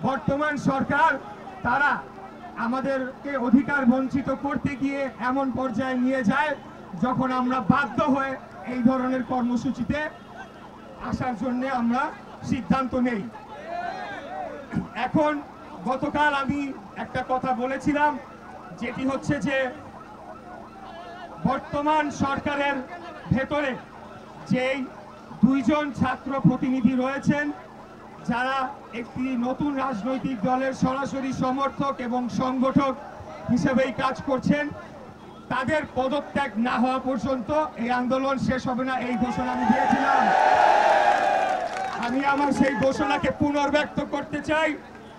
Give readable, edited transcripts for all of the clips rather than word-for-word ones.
বর্তমান সরকার তারা আমাদেরকে অধিকার বঞ্চিত করতে গিয়ে এমন পর্যায়ে নিয়ে যায় যখন আমরা বাধ্য হয়ে এই ধরনের কর্মসূচিতে আসার জন্য আমরা সিদ্ধান্ত নেই। এখন গতকাল আমি একটা কথা বলেছিলাম, যেটি হচ্ছে যে বর্তমান সরকারের ভেতরে যেই দুইজন ছাত্র প্রতিনিধি রয়েছেন যারা একটি নতুন রাজনৈতিক দলের সরাসরি সমর্থক এবং সংগঠক হিসেবেই কাজ করছেন, তাদের পদত্যাগ না হওয়া পর্যন্ত এই আন্দোলন শেষ হবে না, এই ঘোষণা আমি দিয়েছিলাম। আমি আমার সেই ঘোষণাকে পুনর্ব্যক্ত করতে চাই।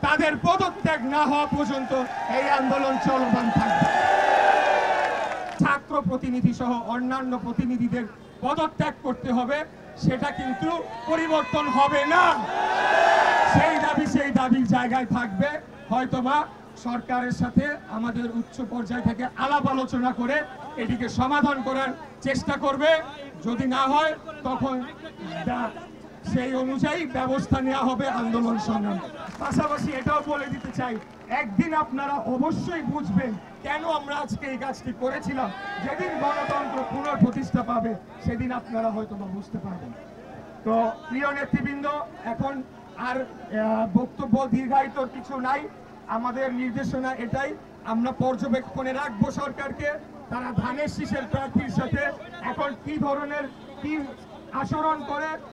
তাদের পদত্যাগ না হওয়া পর্যন্ত এই আন্দোলন চলমান থাকবে। ছাত্র প্রতিনিধি সহ অন্যান্য প্রতিনিধিদের পদত্যাগ করতে হবে, সেটা কিন্তু পরিবর্তন হবে না। সেই দাবির জায়গায় থাকবে। হয়তোবা সরকারের সাথে আমাদের উচ্চ পর্যায় থেকে আলাপ আলোচনা করে এটিকে সমাধান করার চেষ্টা করবে। যদি না হয় তখন সেই অনুযায়ী ব্যবস্থা নেওয়া হবে আন্দোলন সংগ্রামে। পাশাপাশি এটাও বলে দিতে চাই, একদিন আপনারা অবশ্যই বুঝবেন কেন আমরা আজকে এই কাজটি করেছিলাম। যেদিন গণতন্ত্র পুনঃপ্রতিষ্ঠা পাবে সেদিন আপনারা হয়তো বুঝতে পারবেন। তো প্রিয় নেতৃবৃন্দ, এখন আর বক্তব্য দীর্ঘায়িতর কিছু নাই। আমাদের নির্দেশনা এটাই, আমরা পর্যবেক্ষণে রাখবো সরকারকে, তারা ধানের শীষের প্রার্থীর সাথে এখন কি ধরনের কি আচরণ করে